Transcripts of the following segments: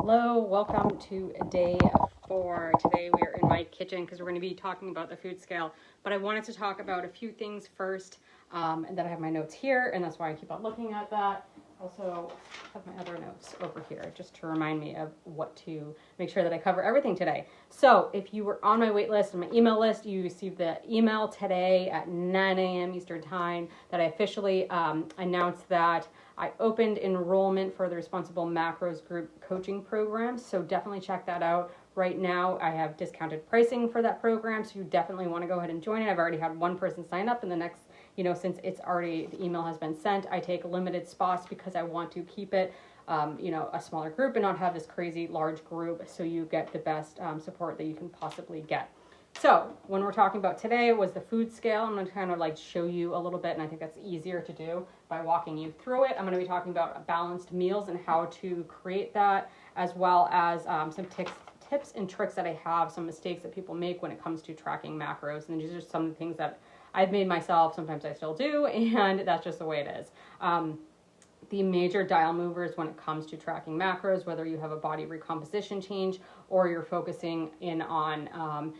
Hello, welcome to day 4. Today we are in my kitchen because we're going to be talking about the food scale, but I wanted to talk about a few things first, and then I have my notes here, and that's why I keep on looking at that. Also have my other notes over here just to remind me of what to make sure that I cover everything today. So if you were on my wait list and my email list, you received the email today at 9 a.m. Eastern Time that I officially announced that I opened enrollment for the Responsible Macros Group coaching program, so definitely check that out. Right now, I have discounted pricing for that program, so you definitely want to go ahead and join it. I've already had one person sign up, and the next, since it's already, the email has been sent, I take limited spots because I want to keep it, a smaller group and not have this crazy large group, so you get the best support that you can possibly get. So when we're talking about today was the food scale. I'm going to kind of show you a little bit, and I think that's easier to do by walking you through it. I'm going to be talking about balanced meals and how to create that, as well as some tips and tricks that I have, some mistakes that people make when it comes to tracking macros. And these are some of the things that I've made myself. Sometimes I still do, and that's just the way it is. The major dial movers when it comes to tracking macros, whether you have a body recomposition change or you're focusing in on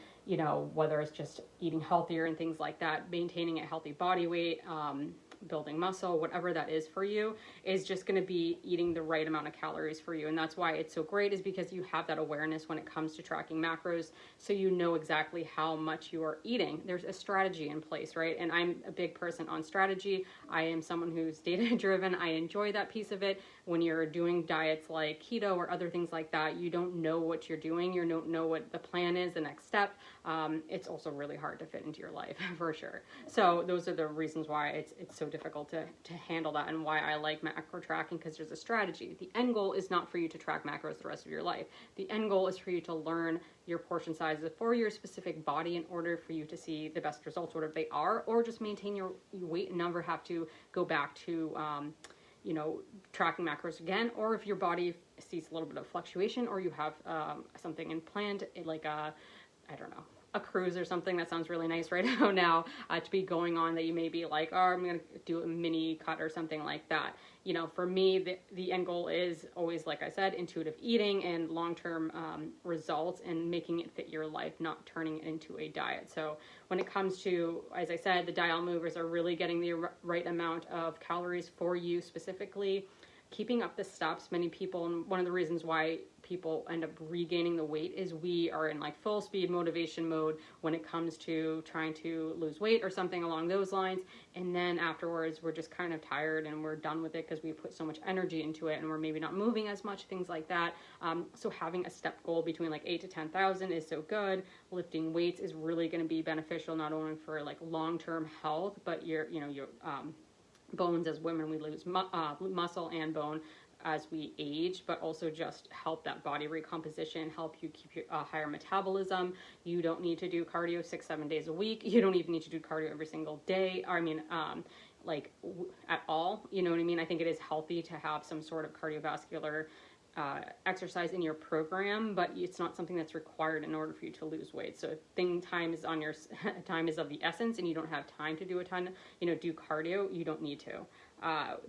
whether it's just eating healthier and things like that, maintaining a healthy body weight, building muscle, whatever that is for you, is just going to be eating the right amount of calories for you. And that's why it's so great, is because you have that awareness when it comes to tracking macros, so you know exactly how much you are eating. There's a strategy in place, right? And I'm a big person on strategy. I am someone who's data driven. I enjoy that piece of it. When you're doing diets like keto or other things like that, you don't know what you're doing. You don't know what the plan is, the next step. It's also really hard to fit into your life for sure. So those are the reasons why it's so difficult to handle that, and why I like macro tracking, because there's a strategy. The end goal is not for you to track macros the rest of your life. The end goal is for you to learn your portion sizes for your specific body in order for you to see the best results, whatever they are, or just maintain your weight and never have to go back to tracking macros again. Or if your body sees a little bit of fluctuation, or you have something in planned, like a cruise or something that sounds really nice right now to be going on, that you may be like, oh, I'm going to do a mini cut or something like that. For me, the end goal is always, like I said, intuitive eating and long-term results, and making it fit your life, not turning it into a diet. So when it comes to, as I said, the dial movers are really getting the right amount of calories for you specifically, keeping up the steps. Many people, and one of the reasons why people end up regaining the weight is we are in full speed motivation mode when it comes to trying to lose weight or something along those lines, and then afterwards we're just kind of tired and we're done with it because we put so much energy into it, and we're maybe not moving as much, things like that. So having a step goal between 8 to 10,000 is so good. Lifting weights is really going to be beneficial, not only for long-term health, but your bones. As women, we lose muscle and bone as we age, but also just help that body recomposition, help you keep your higher metabolism. You don't need to do cardio 6-7 days a week. You don't even need to do cardio every single day. At all. You know what I mean? I think it is healthy to have some sort of cardiovascular exercise in your program, but it's not something that's required in order for you to lose weight. So if time is of the essence and you don't have time to do a ton, do cardio, you don't need to.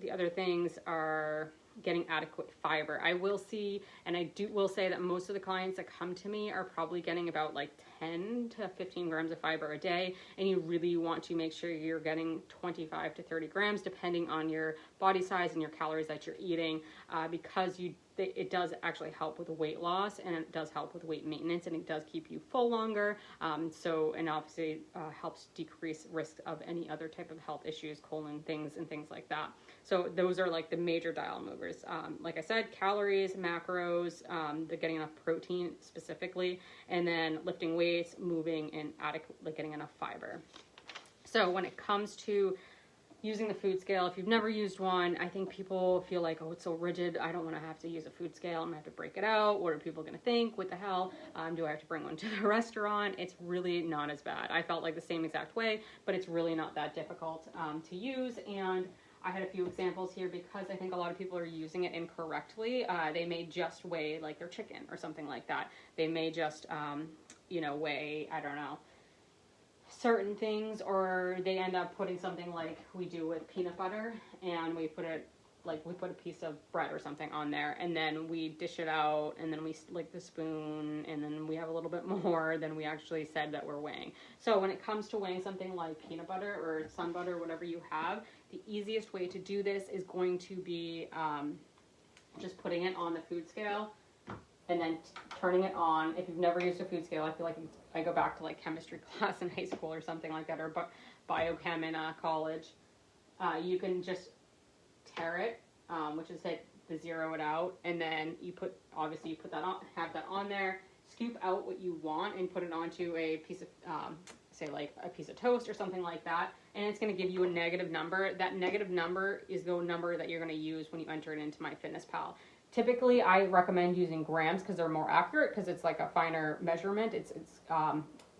The other things are getting adequate fiber. I will say that most of the clients that come to me are probably getting about 10 to 15 grams of fiber a day, and you really want to make sure you're getting 25 to 30 grams depending on your body size and your calories that you're eating, because it does actually help with weight loss, and it does help with weight maintenance, and it does keep you full longer. And obviously helps decrease risk of any other type of health issues, colon things and things like that. So those are the major dial movers. Like I said, calories, macros, the getting enough protein specifically, and then lifting weights, moving, and getting enough fiber. So when it comes to using the food scale, if you've never used one, I think people feel oh, it's so rigid. I don't want to have to use a food scale. I'm going to have to break it out. What are people going to think? What the hell? Do I have to bring one to the restaurant? It's really not as bad. I felt the same exact way, but it's really not that difficult to use. And I had a few examples here because I think a lot of people are using it incorrectly. They may just weigh their chicken or something like that. They may just, weigh, I don't know, certain things, or they end up putting something like we do with peanut butter, and we put it like we put a piece of bread or something on there, and then we dish it out, and then we lick the spoon, and then we have a little bit more than we actually said that we're weighing. So when it comes to weighing something like peanut butter or sun butter, whatever you have, the easiest way to do this is going to be just putting it on the food scale and then turning it on. If you've never used a food scale, I feel like I go back to like chemistry class in high school or something like that, or biochem in college. You can just tare it, which is hit the zero it out, and then you put that on, have that on there, scoop out what you want and put it onto a piece of, say like a piece of toast or something like that, and it's going to give you a negative number. That negative number is the number that you're going to use when you enter it into MyFitnessPal. Typically, I recommend using grams because they're more accurate, because it's like a finer measurement. It's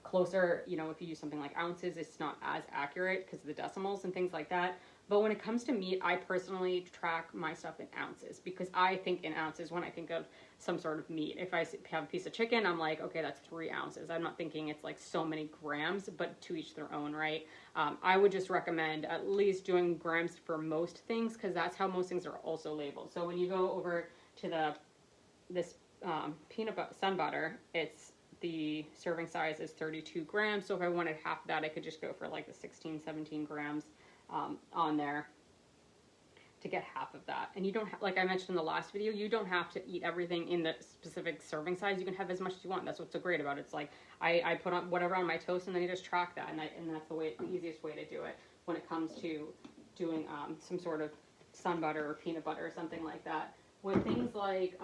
closer, you know, if you use something like ounces, it's not as accurate because of the decimals and things like that. But when it comes to meat, I personally track my stuff in ounces, because I think in ounces when I think of some sort of meat. If I have a piece of chicken, I'm like, okay, that's 3 ounces. I'm not thinking it's like so many grams, but to each their own, right? I would just recommend at least doing grams for most things, because that's how most things are also labeled. So when you go over to this peanut butter, sun butter, the serving size is 32 grams. So if I wanted half of that, I could just go for like the 16, 17 grams on there to get half of that. And you don't have, like I mentioned in the last video, you don't have to eat everything in the specific serving size. You can have as much as you want. That's what's so great about it. It's like I put on whatever on my toast, and then you just track that, and that's the easiest way to do it when it comes to doing some sort of sun butter or peanut butter or something like that. With things like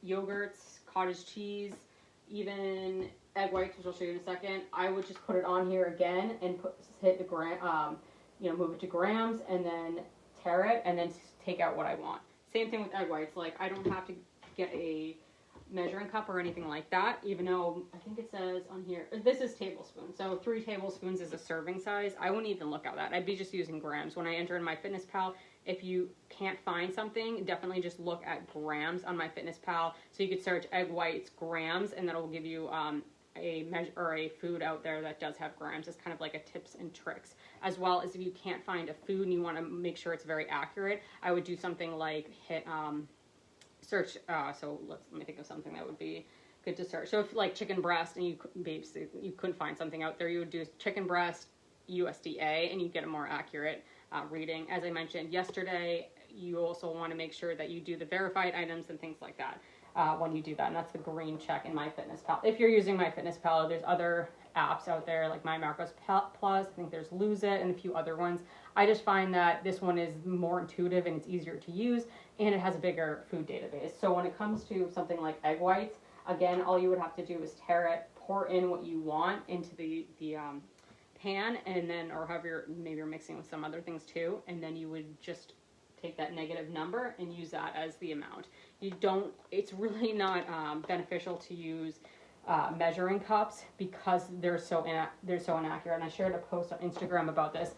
yogurts, cottage cheese, even egg whites, which I'll show you in a second, I would just put it on here again and hit the gram, move it to grams, and then tare it, and then take out what I want. Same thing with egg whites. Like, I don't have to get a measuring cup or anything like that, even though I think it says on here, this is tablespoons. So 3 tablespoons is a serving size. I wouldn't even look at that. I'd be just using grams. When I enter in MyFitnessPal, if you can't find something, definitely just look at grams on MyFitnessPal. So you could search egg whites grams, and that'll give you a measure or a food out there that does have grams. It's kind of like a tips and tricks. As well as if you can't find a food and you want to make sure it's very accurate, I would do something like hit search. So let me think of something that would be good to search. So if like chicken breast and you couldn't find something out there, you would do chicken breast USDA, and you get a more accurate reading. As I mentioned yesterday, you also want to make sure that you do the verified items and things like that when you do that, and that's the green check in MyFitnessPal. If you're using MyFitnessPal, there's other apps out there like My Macros Plus, I think there's Lose It, and a few other ones. I just find that this one is more intuitive and it's easier to use, and it has a bigger food database. So when it comes to something like egg whites, again, all you would have to do is tare it, pour in what you want into the pan, and then, or however maybe you're mixing with some other things too, and then you would just take that negative number and use that as the amount. It's really not beneficial to use measuring cups because they're so inaccurate. And I shared a post on Instagram about this.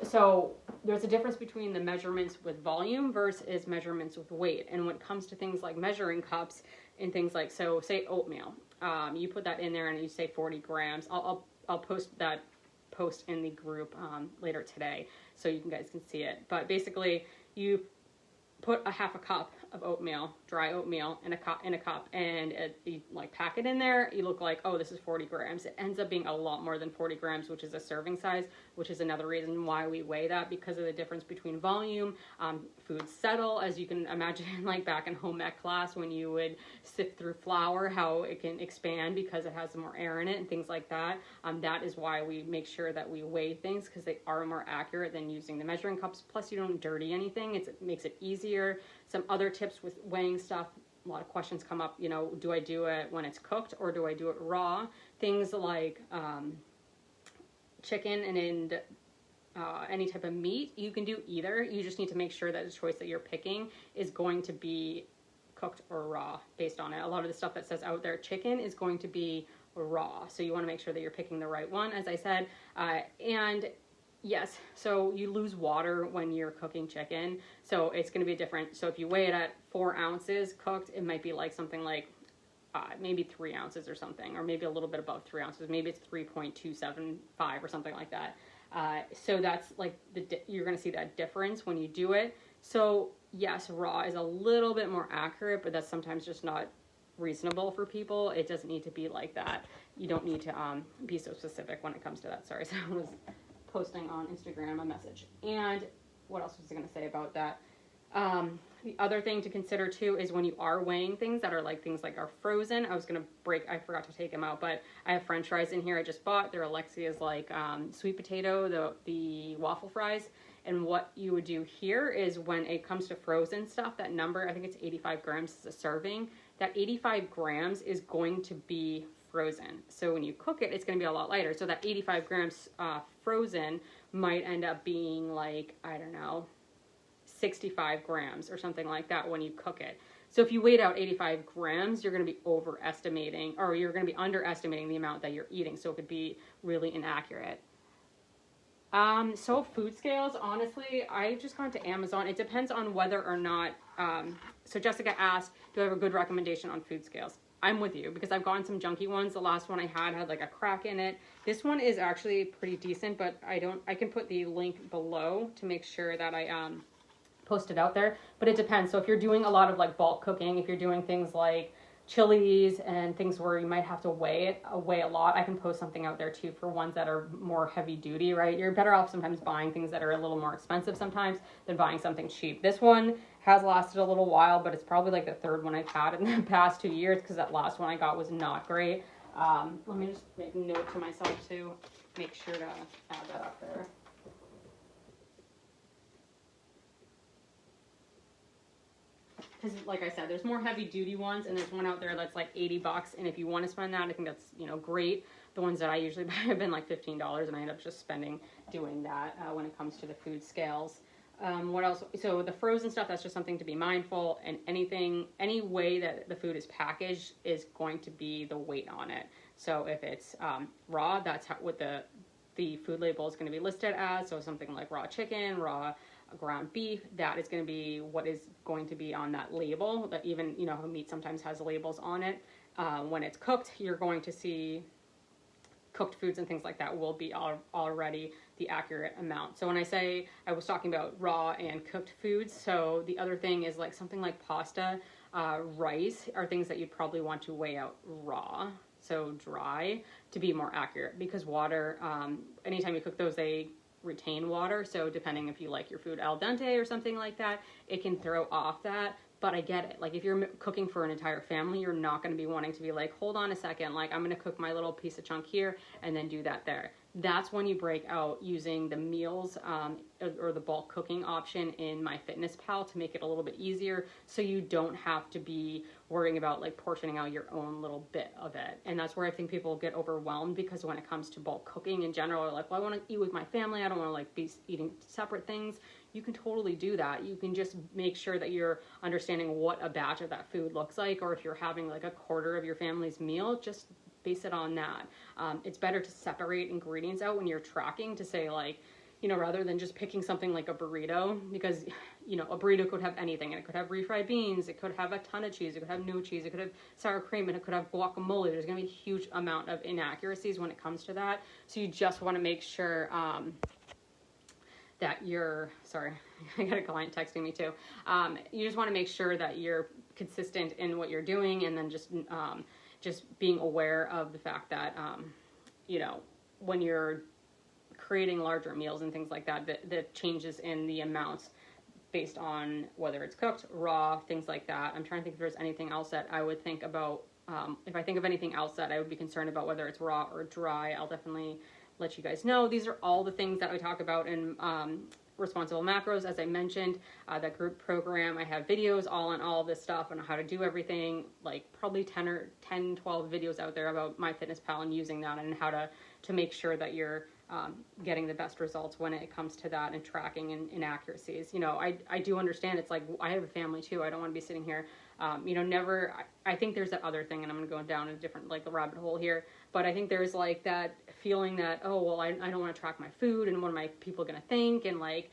So there's a difference between the measurements with volume versus measurements with weight. And when it comes to things like measuring cups and things like, so say oatmeal, you put that in there and you say 40 grams. I'll post that post in the group later today so you guys can see it. But basically, you put a half a cup of oatmeal, dry oatmeal, in a cup, and you like pack it in there. You look like, oh, this is 40 grams. It ends up being a lot more than 40 grams, which is a serving size, which is another reason why we weigh that, because of the difference between volume. Foods settle, as you can imagine, like back in home ec class when you would sift through flour, how it can expand because it has more air in it and things like that. That is why we make sure that we weigh things, because they are more accurate than using the measuring cups. Plus, you don't dirty anything. It makes it easier. Some other tips with weighing stuff, a lot of questions come up, do I do it when it's cooked or do I do it raw? Things like chicken and any type of meat, you can do either. You just need to make sure that the choice that you're picking is going to be cooked or raw based on it. A lot of the stuff that says out there, chicken is going to be raw. So you want to make sure that you're picking the right one, as I said. And yes, so you lose water when you're cooking chicken, so it's going to be different. So if you weigh it at 4 ounces cooked, it might be like something like maybe 3 ounces or something, or maybe a little bit above 3 ounces. Maybe it's 3.275 or something like that. So that's like you're going to see that difference when you do it. So yes, raw is a little bit more accurate, but that's sometimes just not reasonable for people. It doesn't need to be like that. You don't need to be so specific when it comes to that. Sorry, someone was posting on Instagram a message. And what else was I going to say about that? The other thing to consider too is when you are weighing things that are like things like are frozen. I forgot to take them out, but I have French fries in here I just bought. They're Alexia's like sweet potato, the waffle fries. And what you would do here is when it comes to frozen stuff, that number, I think it's 85 grams is a serving. That 85 grams is going to be frozen. So when you cook it, it's going to be a lot lighter. So that 85 grams frozen might end up being like, I don't know, 65 grams or something like that when you cook it. So if you weighed out 85 grams, you're going to be overestimating, or you're going to be underestimating the amount that you're eating. So it could be really inaccurate. So food scales, honestly, I just gone to Amazon. It depends on whether or not, so Jessica asked, do I have a good recommendation on food scales? I'm with you because I've gotten some junky ones. The last one I had like a crack in it. This one is actually pretty decent, but I can put the link below to make sure that I, post it out there, but it depends. So if you're doing a lot of like bulk cooking, if you're doing things like chilies and things where you might have to weigh a lot, I can post something out there too for ones that are more heavy duty, right? You're better off sometimes buying things that are a little more expensive sometimes than buying something cheap. This one has lasted a little while, but it's probably like the third one I've had in the past 2 years because that last one I got was not great. Let me just make a note to myself to make sure to add that up there. Because like I said, there's more heavy duty ones, and there's one out there that's like $80, and if you want to spend that, I think that's, great. The ones that I usually buy have been like $15, and I end up just spending doing that when it comes to the food scales. What else? So the frozen stuff, that's just something to be mindful, and any way that the food is packaged is going to be the weight on it. So if it's raw, that's what the food label is going to be listed as. So something like raw chicken, raw ground beef, that is going to be what is going to be on that label. That even, meat sometimes has labels on it. When it's cooked, you're going to see cooked foods and things like that will be already the accurate amount. So when I say I was talking about raw and cooked foods, so the other thing is like something like pasta, rice are things that you'd probably want to weigh out raw, so dry, to be more accurate, because water, anytime you cook those, they retain water. So depending if you like your food al dente or something like that, it can throw off that. But I get it. Like if you're cooking for an entire family, you're not going to be wanting to be like, hold on a second, like I'm going to cook my little piece of chunk here and then do that there. That's when you break out using the meals or the bulk cooking option in MyFitnessPal to make it a little bit easier, so you don't have to be worrying about like portioning out your own little bit of it. And that's where I think people get overwhelmed, because when it comes to bulk cooking in general, they're like, well, I want to eat with my family, I don't want to like be eating separate things. You can totally do that. You can just make sure that you're understanding what a batch of that food looks like, or if you're having like a quarter of your family's meal, just base it on that. It's better to separate ingredients out when you're tracking, to say like, rather than just picking something like a burrito, because, a burrito could have anything, and it could have refried beans, it could have a ton of cheese, it could have no cheese, it could have sour cream, and it could have guacamole. There's going to be a huge amount of inaccuracies when it comes to that. So you just want to make sure that you're, sorry, I got a client texting me too. You just want to make sure that you're consistent in what you're doing, and then just being aware of the fact that, when you're creating larger meals and things like that, the changes in the amounts based on whether it's cooked, raw, things like that. I'm trying to think if there's anything else that I would think about. If I think of anything else that I would be concerned about, whether it's raw or dry, I'll definitely let you guys know. These are all the things that I talk about in Responsible Macros. As I mentioned, that group program, I have videos all on all of this stuff and how to do everything, like probably 10, 12 videos out there about MyFitnessPal and using that, and how to make sure that you're getting the best results when it comes to that, and tracking and inaccuracies. I do understand, it's like, I have a family too. I don't want to be sitting here, I think there's that other thing, and I'm going to go down a different, like, the rabbit hole here, but I think there's like that feeling that, oh, well, I don't want to track my food, and what are my people going to think? And like,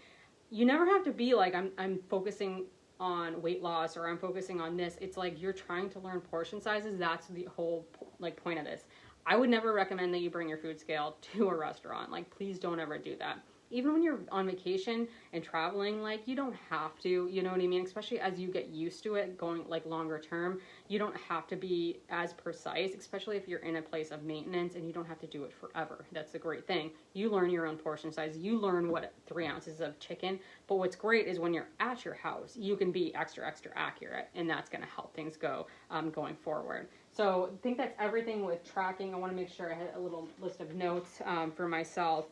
you never have to be like, I'm focusing on weight loss, or I'm focusing on this. It's like, you're trying to learn portion sizes. That's the whole like point of this. I would never recommend that you bring your food scale to a restaurant. Like, please don't ever do that. Even when you're on vacation and traveling, like, you don't have to, you know what I mean? Especially as you get used to it going like longer term, you don't have to be as precise, especially if you're in a place of maintenance, and you don't have to do it forever. That's the great thing. You learn your own portion size. You learn what 3 ounces of chicken. But what's great is when you're at your house, you can be extra, extra accurate, and that's going to help things go going forward. So I think that's everything with tracking. I want to make sure I had a little list of notes for myself.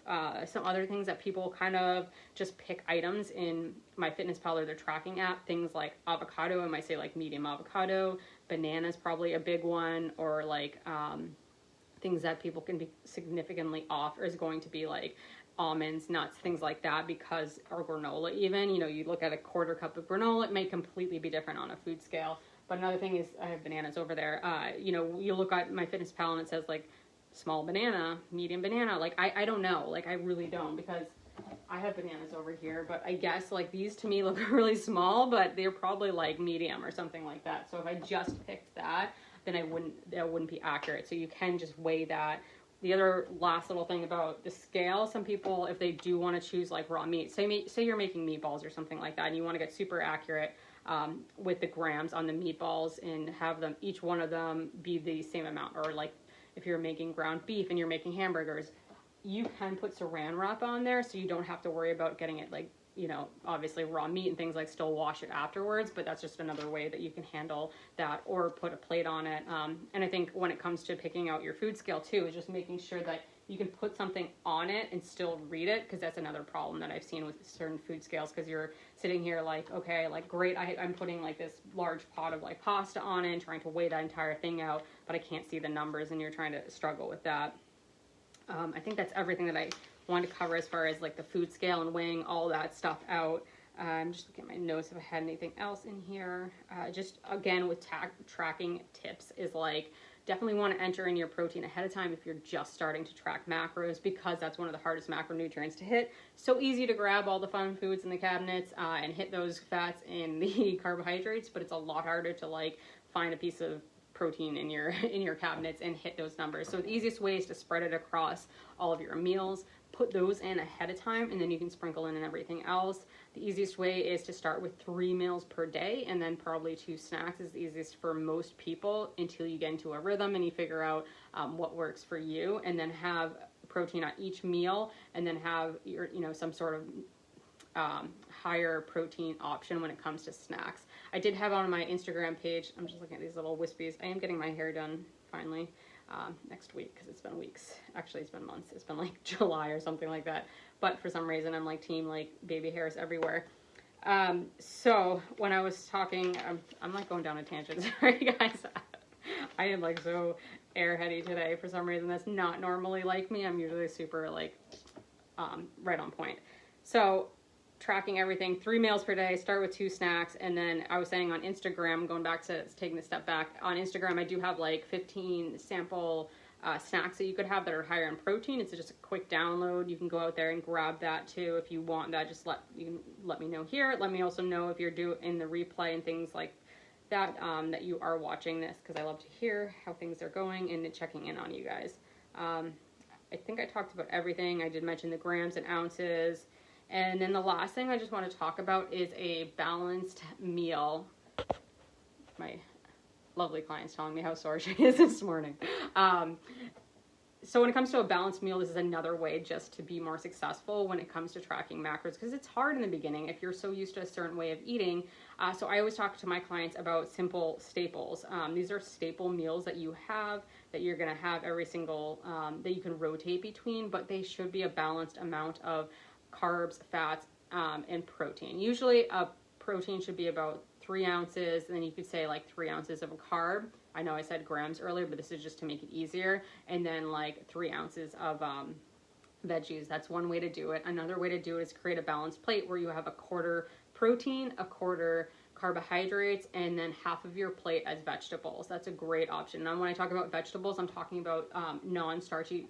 Some other things that people kind of just pick items in MyFitnessPal or their tracking app. Things like avocado, I might say like medium avocado. Banana is probably a big one, or like things that people can be significantly off, or is going to be like almonds, nuts, things like that, because, or granola even, you know, you look at a quarter cup of granola, it may completely be different on a food scale. But another thing is, I have bananas over there. You know, you look at MyFitnessPal and it says like small banana, medium banana. Like, I don't know. Like, I really don't, because I have bananas over here. But I guess like these to me look really small, but they're probably like medium or something like that. So if I just picked that, then that wouldn't be accurate. So you can just weigh that. The other last little thing about the scale, some people, if they do want to choose like raw meat, say you're making meatballs or something like that, and you want to get super accurate with the grams on the meatballs and have them, each one of them be the same amount. Or like if you're making ground beef and you're making hamburgers, you can put saran wrap on there, so you don't have to worry about getting it like, you know, obviously raw meat and things like, still wash it afterwards, but that's just another way that you can handle that, or put a plate on it. And I think when it comes to picking out your food scale too, is just making sure that you can put something on it and still read it, because that's another problem that I've seen with certain food scales, because you're sitting here like, okay, like great, I'm putting like this large pot of like pasta on it and trying to weigh that entire thing out, but I can't see the numbers, and you're trying to struggle with that. I think that's everything that I wanted to cover as far as like the food scale and weighing all that stuff out. I'm just looking at my notes if I had anything else in here. Just again with tracking tips is like, definitely want to enter in your protein ahead of time if you're just starting to track macros, because that's one of the hardest macronutrients to hit. So easy to grab all the fun foods in the cabinets and hit those fats and the carbohydrates, but it's a lot harder to like find a piece of protein in your cabinets and hit those numbers. So the easiest way is to spread it across all of your meals. Put those in ahead of time, and then you can sprinkle in and everything else. The easiest way is to start with 3 meals per day, and then probably 2 snacks is the easiest for most people until you get into a rhythm and you figure out what works for you, and then have protein on each meal, and then have your, you know, some sort of higher protein option when it comes to snacks. I did have on my Instagram page, I'm just looking at these little wispies. I am getting my hair done finally next week, because it's been weeks. Actually, it's been months. It's been like July or something like that. But for some reason, I'm like team like baby hairs everywhere. So when I was talking, I'm like going down a tangent. Sorry, guys. I am like so airheady today for some reason. That's not normally like me. I'm usually super like right on point. So tracking everything, 3 meals per day, start with 2 snacks. And then I was saying on Instagram, going back to taking the step back, on Instagram I do have like 15 sample snacks that you could have that are higher in protein. It's just a quick download. You can go out there and grab that too if you want that. Just let me know here. Let me also know if you're in the replay and things like that, that you are watching this, because I love to hear how things are going and checking in on you guys. I think I talked about everything. I did mention the grams and ounces. And then the last thing I just want to talk about is a balanced meal. My lovely client's telling me how sore she is this morning. So when it comes to a balanced meal, this is another way just to be more successful when it comes to tracking macros, because it's hard in the beginning if you're so used to a certain way of eating. So I always talk to my clients about simple staples. These are staple meals that you have, that you're going to have every single, that you can rotate between, but they should be a balanced amount of carbs, fats, and protein. Usually a protein should be about 3 ounces, and then you could say like 3 ounces of a carb. I know I said grams earlier, but this is just to make it easier. And then like 3 ounces of veggies. That's one way to do it. Another way to do it is create a balanced plate where you have a quarter protein, a quarter carbohydrates, and then half of your plate as vegetables. That's a great option. Now when I talk about vegetables, I'm talking about non-starchy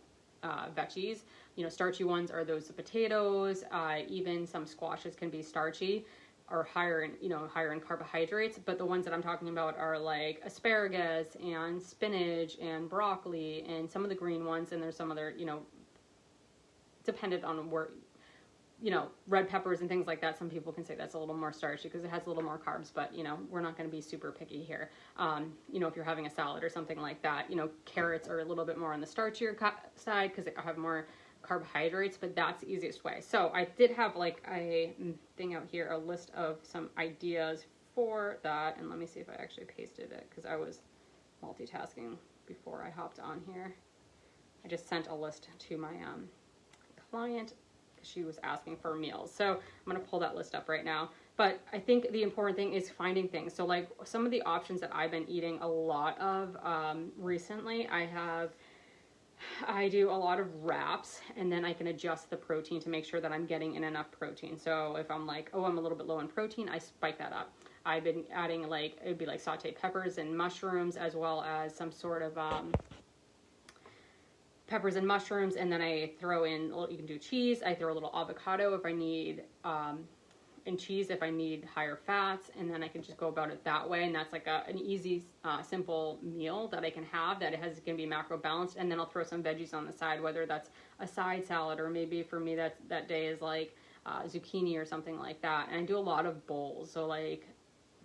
veggies. You know, starchy ones are those potatoes, even some squashes can be starchy. are higher in, higher in carbohydrates, but the ones that I'm talking about are like asparagus and spinach and broccoli and some of the green ones, and there's some other, dependent on where, red peppers and things like that. Some people can say that's a little more starchy because it has a little more carbs, but, we're not going to be super picky here. If you're having a salad or something like that, carrots are a little bit more on the starchier side because they have more carbohydrates, but that's the easiest way. So I did have like a thing out here, a list of some ideas for that. And let me see if I actually pasted it because I was multitasking before I hopped on here. I just sent a list to my client because she was asking for meals. So I'm going to pull that list up right now. But I think the important thing is finding things. So like some of the options that I've been eating a lot of recently, I do a lot of wraps, and then I can adjust the protein to make sure that I'm getting in enough protein. So if I'm like, I'm a little bit low in protein, I spike that up. I've been adding it would be like sauteed peppers and mushrooms, as well as some sort of peppers and mushrooms, and then I throw in, you can do cheese. I throw a little avocado if I need, and cheese if I need higher fats, and then I can just go about it that way. And that's like an easy, simple meal that I can have that can be macro balanced. And then I'll throw some veggies on the side, whether that's a side salad or maybe for me that day is like zucchini or something like that. And I do a lot of bowls, so like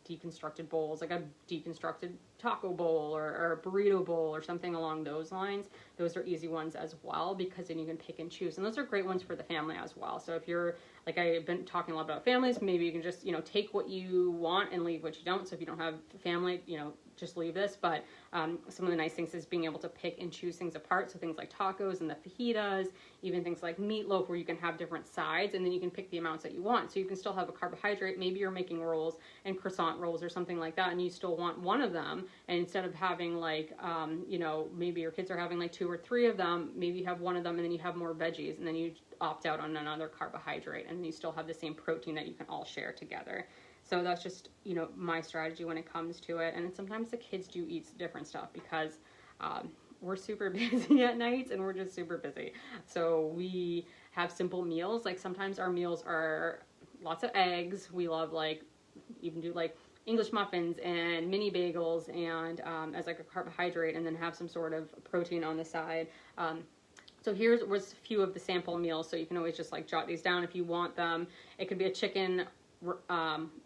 deconstructed bowls, like a deconstructed taco bowl or a burrito bowl or something along those lines. Those are easy ones as well because then you can pick and choose, and those are great ones for the family as well. So if you're like, I've been talking a lot about families, maybe you can just take what you want and leave what you don't. So if you don't have family, just leave this. But some of the nice things is being able to pick and choose things apart. So things like tacos and the fajitas, even things like meatloaf where you can have different sides, and then you can pick the amounts that you want. So you can still have a carbohydrate. Maybe you're making rolls and croissant rolls or something like that, and you still want one of them. And instead of having like, maybe your kids are having like 2 or 3 of them, maybe you have one of them and then you have more veggies, and then you opt out on another carbohydrate, and you still have the same protein that you can all share together. So that's just, my strategy when it comes to it. And sometimes the kids do eat different stuff because we're super busy at nights, and we're just super busy. So we have simple meals. Like sometimes our meals are lots of eggs. We love even do English muffins and mini bagels and as like a carbohydrate, and then have some sort of protein on the side. So here's was a few of the sample meals, so you can always just jot these down if you want them. It could be a chicken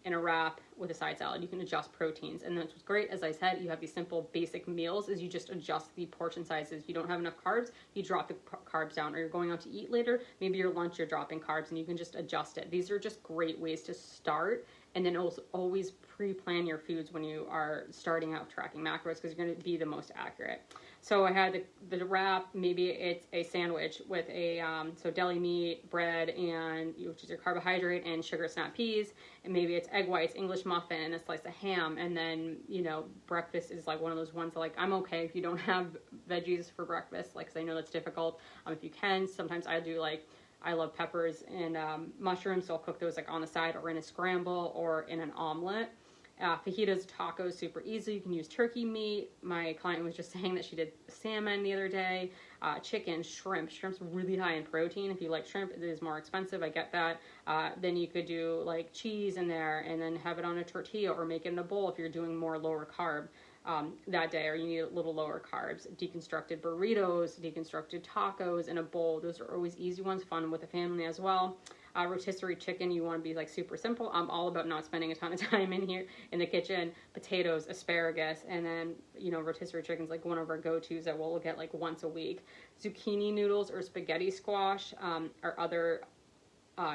in a wrap with a side salad. You can adjust proteins, and that's what's great. As I said, you have these simple basic meals is you just adjust the portion sizes. You don't have enough carbs, you drop the carbs down, or you're going out to eat later, maybe your lunch you're dropping carbs, and you can just adjust it. These are just great ways to start, and then also always pre-plan your foods when you are starting out tracking macros because you're going to be the most accurate. So I had the wrap, maybe it's a sandwich with a, so deli meat, bread, and which is your carbohydrate, and sugar snap peas, and maybe it's egg whites, English muffin, and a slice of ham, and then, breakfast is like one of those ones that I'm okay if you don't have veggies for breakfast, because I know that's difficult. If you can, sometimes I do I love peppers and mushrooms, so I'll cook those on the side or in a scramble or in an omelet. Fajitas, tacos, super easy. You can use turkey meat. My client was just saying that she did salmon the other day. Chicken, shrimp. Shrimp's really high in protein. If you like shrimp, it is more expensive. I get that. Then you could do cheese in there and then have it on a tortilla or make it in a bowl if you're doing more lower carb that day, or you need a little lower carbs. Deconstructed burritos, deconstructed tacos in a bowl. Those are always easy ones, fun with the family as well. Rotisserie chicken, you want to be super simple. I'm all about not spending a ton of time in here in the kitchen. Potatoes, asparagus, and then rotisserie chicken's one of our go-tos that we'll get once a week. Zucchini noodles or spaghetti squash are other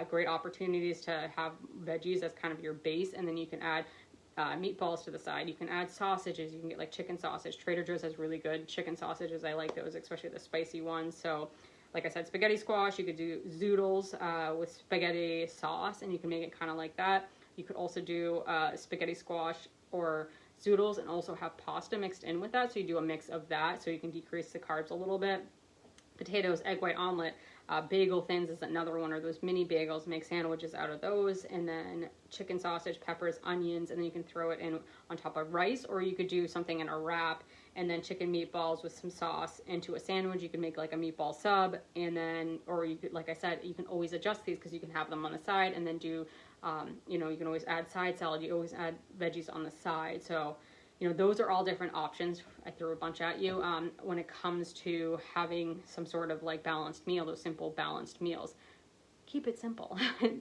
great opportunities to have veggies as kind of your base, and then you can add meatballs to the side. You can add sausages. You can get chicken sausage. Trader Joe's has really good chicken sausages. I like those, especially the spicy ones. So like I said, spaghetti squash, you could do zoodles with spaghetti sauce, and you can make it kind of like that. You could also do spaghetti squash or zoodles and also have pasta mixed in with that, so you do a mix of that, so you can decrease the carbs a little bit. Potatoes, egg white omelet, bagel thins is another one, or those mini bagels, make sandwiches out of those, and then chicken sausage, peppers, onions, and then you can throw it in on top of rice, or you could do something in a wrap, and then chicken meatballs with some sauce into a sandwich. You can make a meatball sub, and then, or you could, like I said, you can always adjust these because you can have them on the side, and then do You know, you can always add side salad. You always add veggies on the side. So, you know, those are all different options. I threw a bunch at you. When it comes to having some sort of like balanced meal, those simple balanced meals, keep it simple.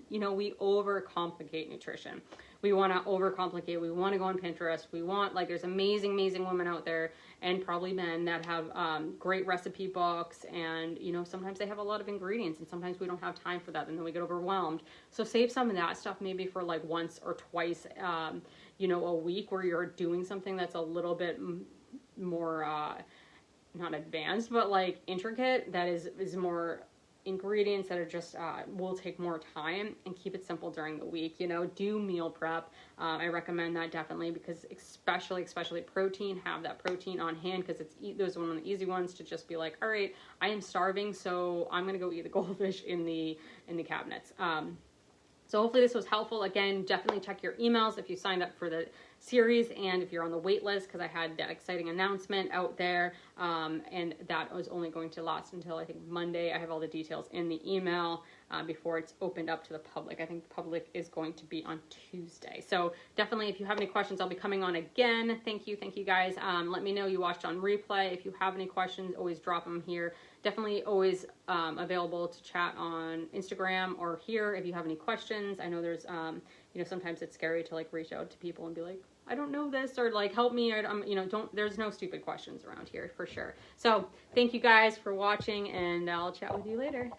You know, we overcomplicate nutrition. We want to overcomplicate. We want to go on Pinterest. We want, like, there's amazing women out there, and probably men, that have great recipe books, and, you know, sometimes they have a lot of ingredients, and sometimes we don't have time for that, and then we get overwhelmed. So save some of that stuff maybe for like once or twice, you know, a week, where you're doing something that's a little bit more, not advanced, but like intricate, that is more ingredients that are just will take more time, and keep it simple during the week. You know, do meal prep. I recommend that definitely, because especially protein, have that protein on hand, because those are one of the easy ones to just be like, all right, I am starving, so I'm gonna go eat the goldfish in the cabinets. So hopefully this was helpful. Again, definitely check your emails if you signed up for the series, and if you're on the wait list, because I had that exciting announcement out there, and that was only going to last until I think Monday. I have all the details in the email before it's opened up to the public. I think the public is going to be on Tuesday. So definitely, if you have any questions, I'll be coming on again. Thank you guys. Let me know you watched on replay. If you have any questions, always drop them here. Definitely always available to chat on Instagram or here if you have any questions. I know there's, you know, sometimes it's scary to like reach out to people and be like, I don't know this, or like help me, or you know, there's no stupid questions around here for sure. So thank you guys for watching, and I'll chat with you later.